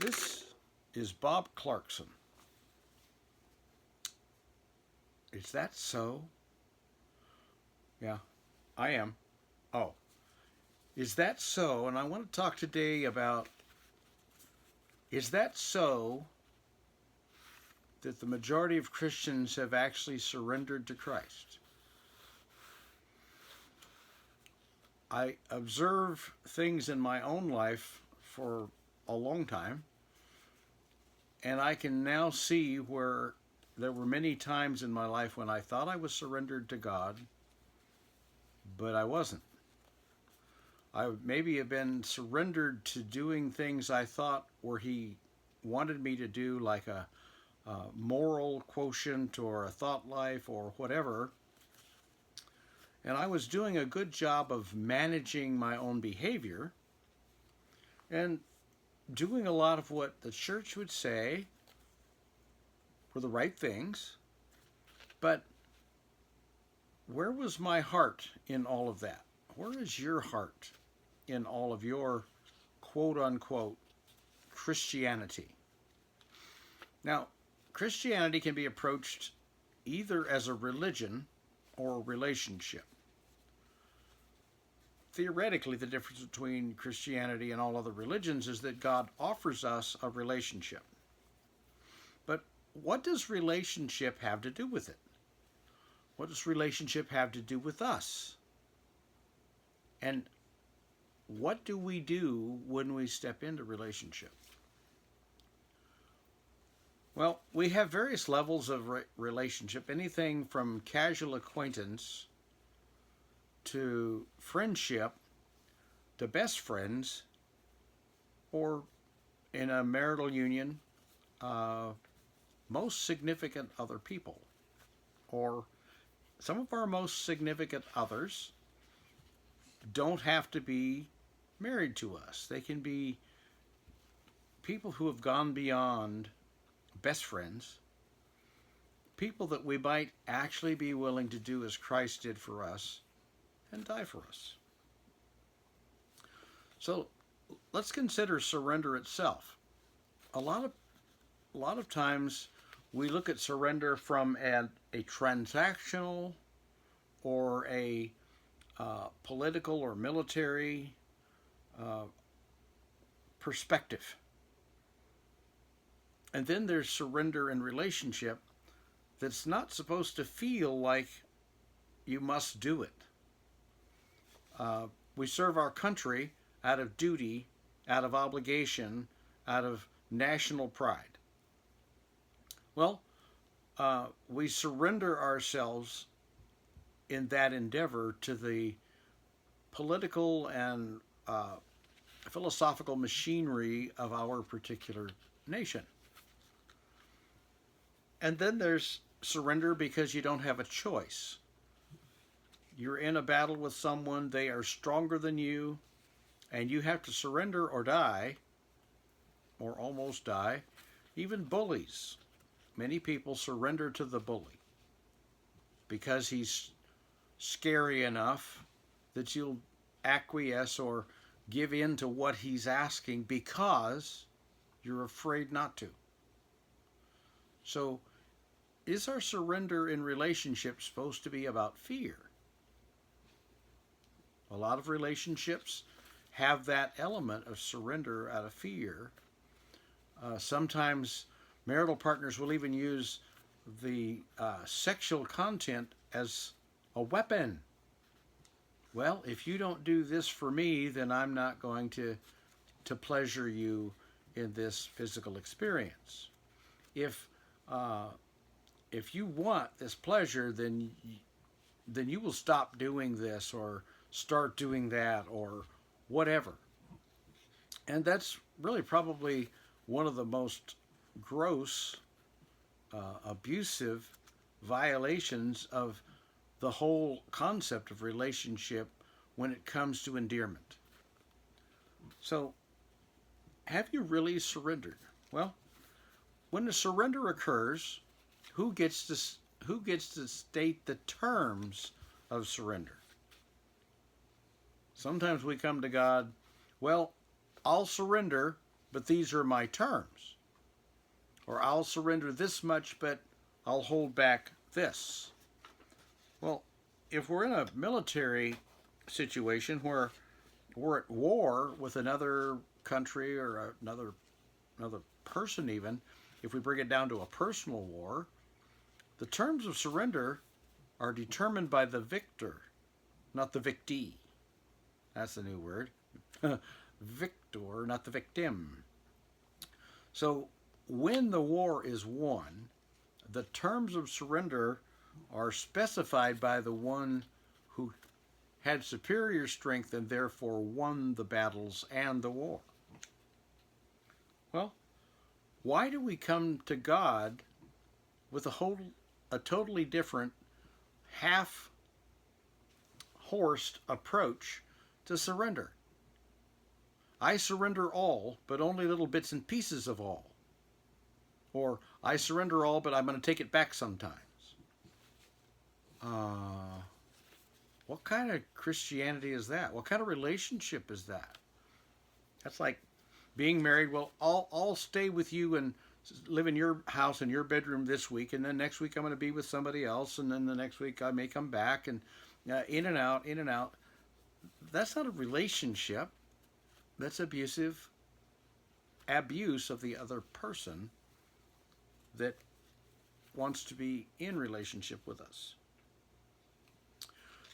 This is Bob Clarkson. Is that so? Yeah, I am. Oh, is that so? And I want to talk today about, is that so that the majority of Christians have actually surrendered to Christ? I observe things in my own life for a long time, and I can now see where there were many times in my life when I thought I was surrendered to God, but I wasn't. I would maybe have been surrendered to doing things I thought were He wanted me to do, like a moral quotient or a thought life or whatever. And I was doing a good job of managing my own behavior and doing a lot of what the church would say were the right things. But where was my heart in all of that? Where is your heart in all of your quote-unquote Christianity? Now, Christianity can be approached either as a religion or a relationship. Theoretically, the difference between Christianity and all other religions is that God offers us a relationship. But what does relationship have to do with it? What does relationship have to do with us? And what do we do when we step into relationship? Well, we have various levels of relationship, anything from casual acquaintance to friendship to best friends, or in a marital union, most significant other people, or some of our most significant others don't have to be married to us. They can be people who have gone beyond best friends, people that we might actually be willing to do as Christ did for us and die for us. So let's consider surrender itself. A lot of times we look at surrender from a transactional or a political or military perspective. And then there's surrender in relationship that's not supposed to feel like you must do it. We serve our country out of duty, out of obligation, out of national pride. Well, we surrender ourselves in that endeavor to the political and philosophical machinery of our particular nation. And then there's surrender because you don't have a choice. You're in a battle with someone, they are stronger than you, and you have to surrender or die, or almost die. Even bullies. Many people surrender to the bully because he's scary enough that you'll acquiesce or give in to what he's asking because you're afraid not to. So, is our surrender in relationships supposed to be about fear? A lot of relationships have that element of surrender out of fear. Sometimes marital partners will even use the sexual content as a weapon. Well, if you don't do this for me, then I'm not going to pleasure you in this physical experience. If you want this pleasure, then you will stop doing this or start doing that or whatever. And that's really probably one of the most gross, abusive violations of the whole concept of relationship when it comes to endearment. So, have you really surrendered? Well, when the surrender occurs, who gets to state the terms of surrender? Sometimes we come to God, well, I'll surrender, but these are my terms. Or I'll surrender this much, but I'll hold back this. Well, if we're in a military situation where we're at war with another country or another person even, if we bring it down to a personal war, the terms of surrender are determined by the victor, not the victee. That's the new word. Victor, not the victim. So when the war is won, the terms of surrender are specified by the one who had superior strength and therefore won the battles and the war. Well, why do we come to God with a totally different, half-horsed approach to surrender? I surrender all, but only little bits and pieces of all. Or I surrender all, but I'm going to take it back sometimes. What kind of Christianity is that? What kind of relationship is that? That's like being married. Well, I'll stay with you and live in your house in your bedroom this week, and then next week I'm going to be with somebody else, and then the next week I may come back, and in and out, in and out. That's not a relationship. That's abuse of the other person that wants to be in relationship with us.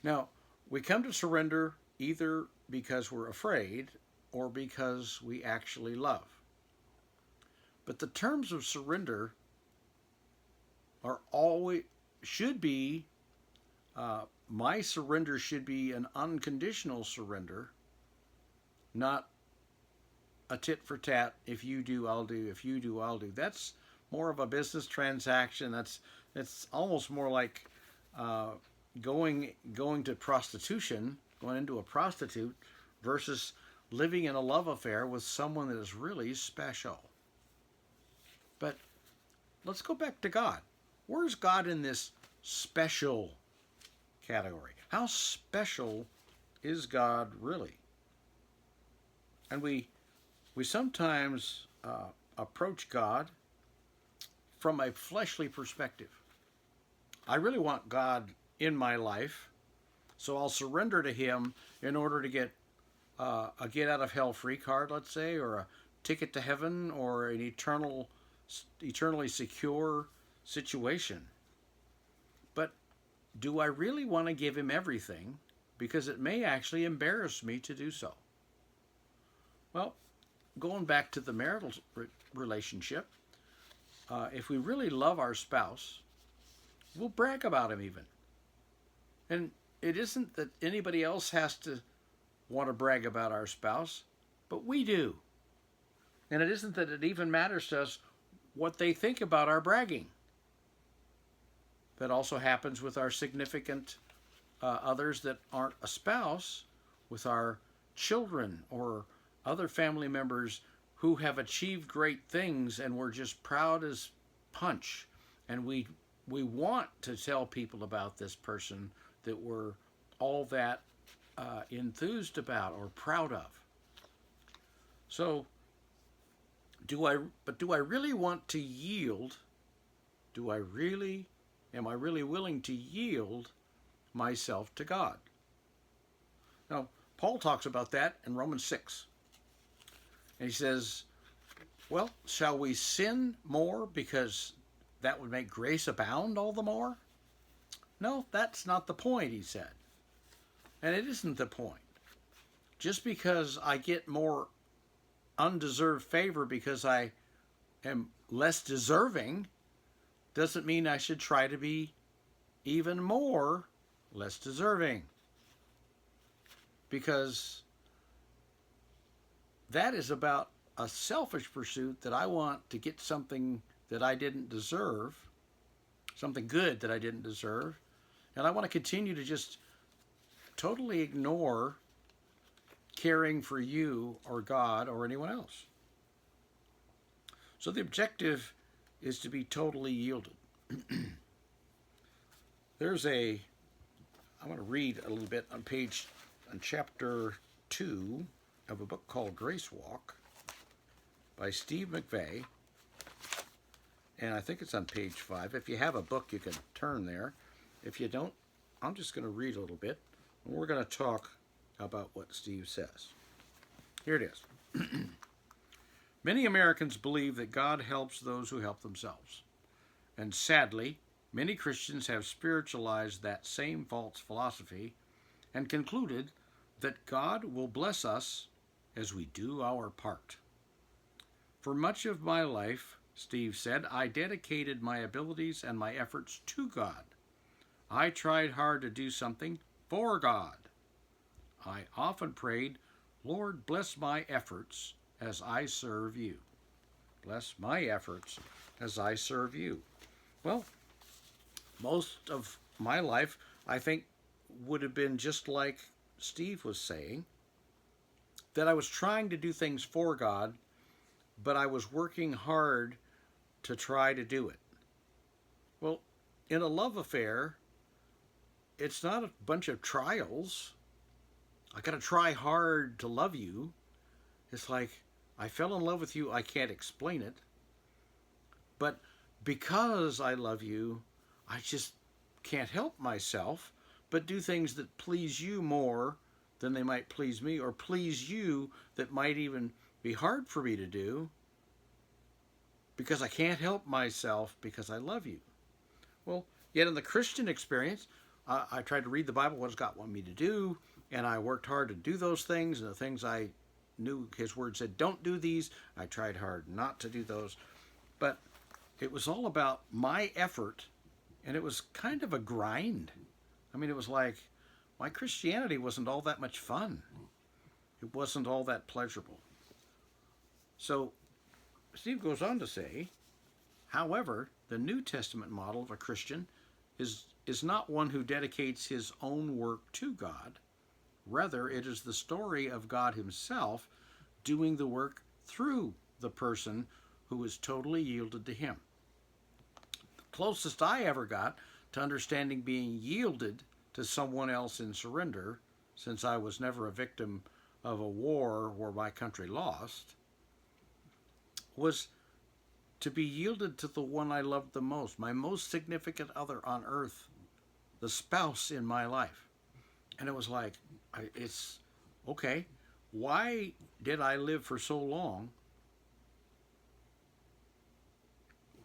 Now, we come to surrender either because we're afraid or because we actually love. But the terms of surrender are always, should be, my surrender should be an unconditional surrender, not a tit for tat. If you do, I'll do. If you do, I'll do. That's more of a business transaction. It's almost more like going to prostitution, going into a prostitute, versus living in a love affair with someone that is really special. But let's go back to God. Where's God in this special category? How special is God really? And we sometimes approach God from a fleshly perspective. I really want God in my life, so I'll surrender to Him in order to get a get out of hell free card, let's say, or a ticket to heaven, or an eternally secure situation. But do I really want to give Him everything? Because it may actually embarrass me to do so. Well, going back to the marital relationship, if we really love our spouse, we'll brag about him even. And it isn't that anybody else has to want to brag about our spouse, but we do. And it isn't that it even matters to us what they think about our bragging. That also happens with our significant others that aren't a spouse, with our children or other family members who have achieved great things, and we're just proud as punch. And we want to tell people about this person that we're all that enthused about or proud of. So, do I really want to yield? Am I really willing to yield myself to God? Now, Paul talks about that in Romans 6. And he says, well, shall we sin more because that would make grace abound all the more? No, that's not the point, he said. And it isn't the point. Just because I get more undeserved favor because I am less deserving doesn't mean I should try to be even more less deserving. Because that is about a selfish pursuit that I want to get something that I didn't deserve, something good that I didn't deserve, and I want to continue to just totally ignore caring for you or God or anyone else. So the objective is to be totally yielded. I'm going to read a little bit on chapter 2 of a book called Grace Walk by Steve McVey, and I think it's on page 5. If you have a book, you can turn there. If you don't, I'm just going to read a little bit, and we're going to talk about what Steve says. Here it is. Many Americans believe that God helps those who help themselves. And sadly, many Christians have spiritualized that same false philosophy and concluded that God will bless us as we do our part. For much of my life, Steve said, I dedicated my abilities and my efforts to God. I tried hard to do something for God. I often prayed, Lord, bless my efforts as I serve you. Bless my efforts as I serve you. Well, most of my life, I think, would have been just like Steve was saying, that I was trying to do things for God, but I was working hard to try to do it. Well, in a love affair, it's not a bunch of trials. I got to try hard to love you. It's like, I fell in love with you, I can't explain it. But because I love you, I just can't help myself but do things that please you more than they might please me, or please you that might even be hard for me to do, because I can't help myself because I love you. Well, yet in the Christian experience, I tried to read the Bible, what does God want me to do, and I worked hard to do those things, and the things I knew His Word said, don't do these, I tried hard not to do those. But it was all about my effort, and it was kind of a grind. I mean, it was like, my Christianity wasn't all that much fun. It wasn't all that pleasurable. So, Steve goes on to say, however, the New Testament model of a Christian is not one who dedicates his own work to God. Rather, it is the story of God Himself doing the work through the person who is totally yielded to Him. The closest I ever got to understanding being yielded to someone else in surrender, since I was never a victim of a war where my country lost, was to be yielded to the one I loved the most, my most significant other on earth, the spouse in my life. And it was like, it's okay, why did I live for so long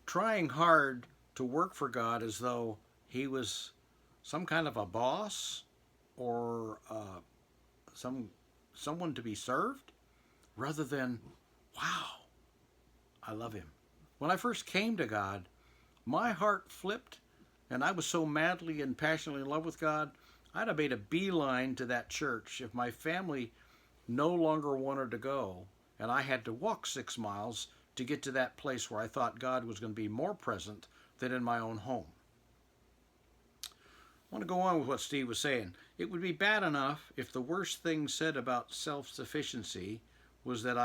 trying hard to work for God as though He was some kind of a boss or someone to be served, rather than, wow, I love Him. When I first came to God, my heart flipped, and I was so madly and passionately in love with God, I'd have made a beeline to that church if my family no longer wanted to go, and I had to walk 6 miles to get to that place where I thought God was going to be more present than in my own home. I want to go on with what Steve was saying. It would be bad enough if the worst thing said about self-sufficiency was that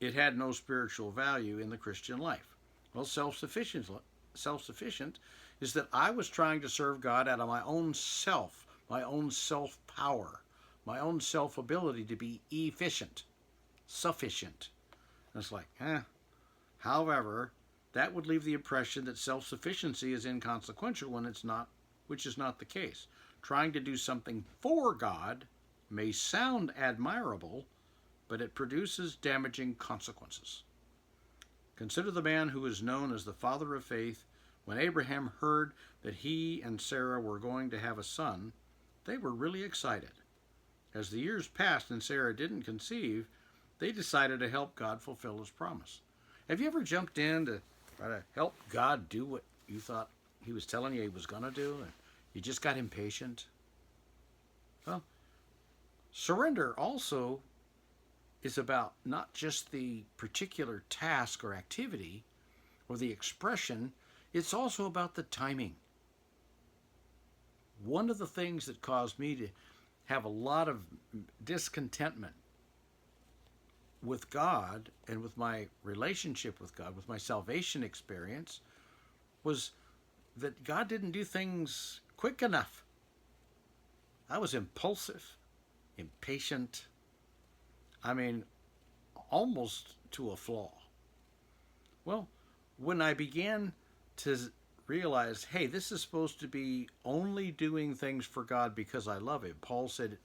it had no spiritual value in the Christian life. Well, self-sufficient is that I was trying to serve God out of my own self, my own self-power, my own self-ability to be efficient, sufficient. And it's like, However, that would leave the impression that self-sufficiency is inconsequential when it's not, which is not the case. Trying to do something for God may sound admirable, but it produces damaging consequences. Consider the man who is known as the father of faith. When Abraham heard that he and Sarah were going to have a son, they were really excited. As the years passed and Sarah didn't conceive, they decided to help God fulfill His promise. Have you ever jumped in to try to help God do what you thought He was telling you He was going to do, and you just got impatient? Well, surrender also is about not just the particular task or activity or the expression, it's also about the timing. One of the things that caused me to have a lot of discontentment with God and with my relationship with God, with my salvation experience, was that God didn't do things quick enough. I was impulsive, impatient. I mean, almost to a flaw. Well, when I began to realize, hey, this is supposed to be only doing things for God because I love Him. Paul said,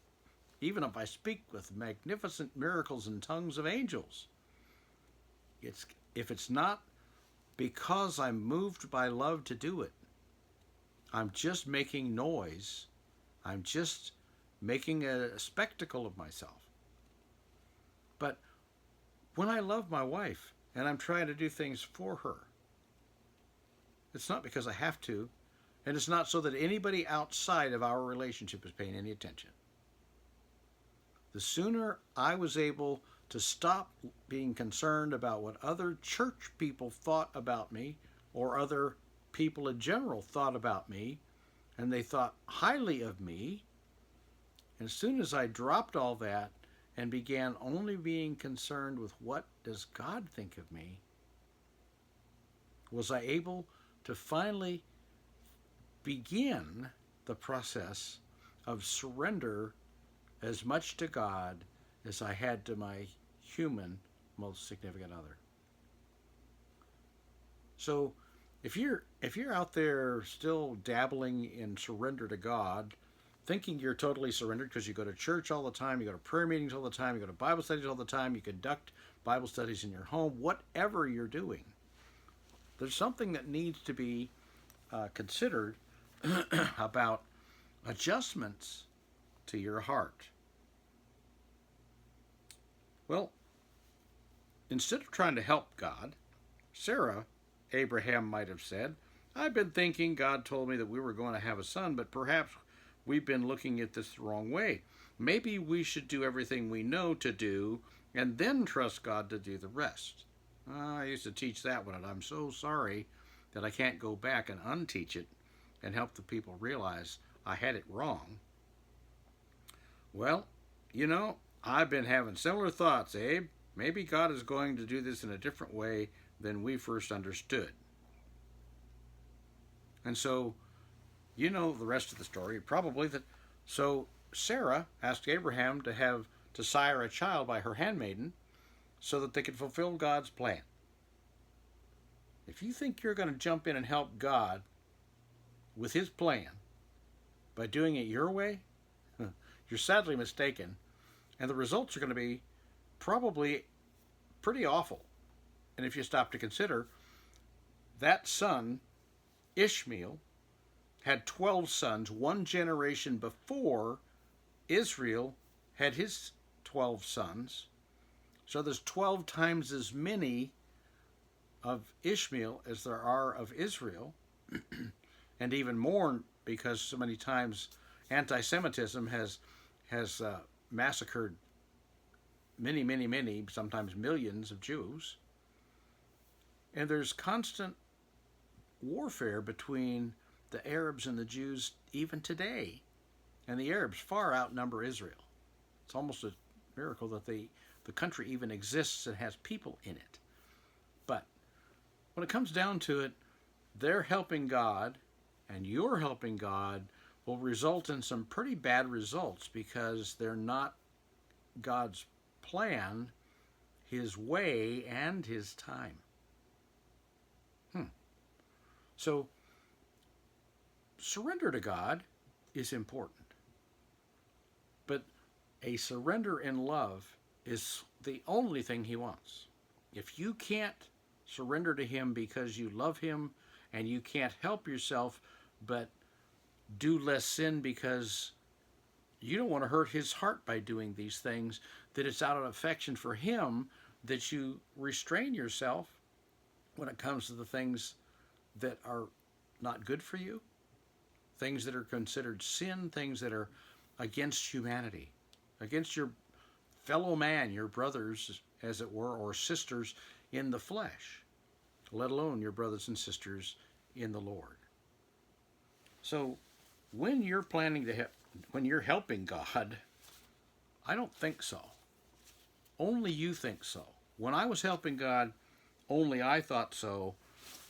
even if I speak with magnificent miracles and tongues of angels, if it's not because I'm moved by love to do it, I'm just making noise. I'm just making a spectacle of myself. But when I love my wife and I'm trying to do things for her, it's not because I have to, and it's not so that anybody outside of our relationship is paying any attention. The sooner I was able to stop being concerned about what other church people thought about me, or other people in general thought about me, and they thought highly of me, and as soon as I dropped all that and began only being concerned with what does God think of me, was I able to finally begin the process of surrender as much to God as I had to my human most significant other. So if you're out there still dabbling in surrender to God, thinking you're totally surrendered because you go to church all the time, you go to prayer meetings all the time, you go to Bible studies all the time, you conduct Bible studies in your home, whatever you're doing, there's something that needs to be considered about adjustments to your heart. Well, instead of trying to help God, Sarah, Abraham might have said, I've been thinking God told me that we were going to have a son, but perhaps we've been looking at this the wrong way. Maybe we should do everything we know to do and then trust God to do the rest. I used to teach that one, and I'm so sorry that I can't go back and unteach it and help the people realize I had it wrong. Well, I've been having similar thoughts, Abe. Maybe God is going to do this in a different way than we first understood. And so, the rest of the story, probably that. So Sarah asked Abraham to sire a child by her handmaiden so that they could fulfill God's plan. If you think you're going to jump in and help God with His plan by doing it your way, you're sadly mistaken. And the results are going to be probably pretty awful. And if you stop to consider, that son, Ishmael, had 12 sons, one generation before Israel had his 12 sons. So there's 12 times as many of Ishmael as there are of Israel, and even more because so many times anti-Semitism has massacred many, sometimes millions of Jews. And there's constant warfare between the Arabs and the Jews even today. And the Arabs far outnumber Israel. It's almost a miracle that the country even exists and has people in it. But when it comes down to it, they're helping God, and you're helping God will result in some pretty bad results because they're not God's plan, His way, and His time. So, surrender to God is important. But a surrender in love is the only thing He wants. If you can't surrender to Him because you love Him and you can't help yourself but do less sin because you don't want to hurt His heart by doing these things, that it's out of affection for Him that you restrain yourself when it comes to the things that are not good for you, things that are considered sin, things that are against humanity, against your fellow man, your brothers, as it were, or sisters in the flesh, let alone your brothers and sisters in the Lord. So when you're when you're helping God, I don't think so. Only you think so. When I was helping God, only I thought so,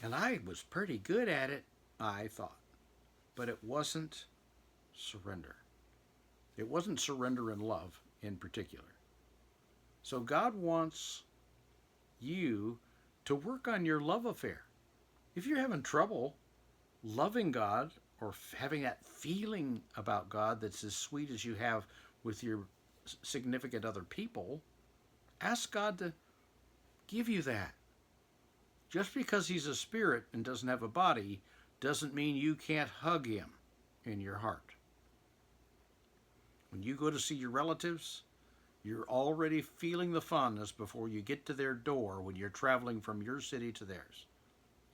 and I was pretty good at it, I thought. But it wasn't surrender. It wasn't surrender in love in particular. So God wants you to work on your love affair. If you're having trouble loving God or having that feeling about God that's as sweet as you have with your significant other people, ask God to give you that. Just because he's a spirit and doesn't have a body doesn't mean you can't hug him in your heart. When you go to see your relatives, you're already feeling the fondness before you get to their door when you're traveling from your city to theirs,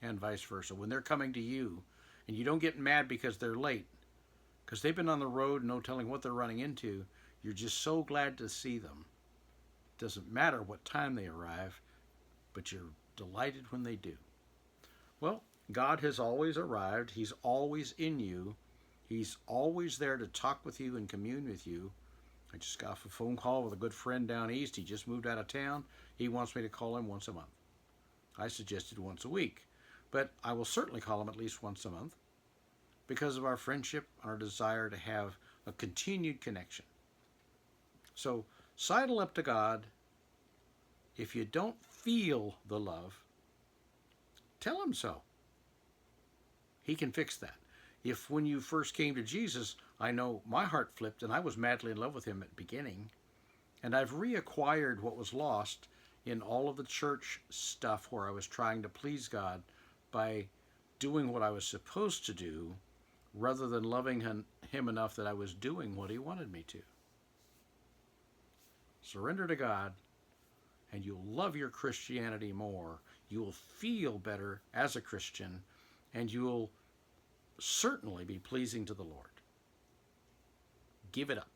and vice versa. When they're coming to you, and you don't get mad because they're late, because they've been on the road, no telling what they're running into, you're just so glad to see them. It doesn't matter what time they arrive, but you're delighted when they do. Well, God has always arrived. He's always in you. He's always there to talk with you and commune with you. I just got off a phone call with a good friend down east. He just moved out of town. He wants me to call him once a month. I suggested once a week, but I will certainly call him at least once a month because of our friendship and our desire to have a continued connection. So sidle up to God. If you don't feel the love, tell him so. He can fix that. If when you first came to Jesus, I know my heart flipped and I was madly in love with him at the beginning, and I've reacquired what was lost in all of the church stuff where I was trying to please God by doing what I was supposed to do rather than loving him enough that I was doing what he wanted me to. Surrender to God, and you'll love your Christianity more. You'll feel better as a Christian, and you'll certainly be pleasing to the Lord. Give it up.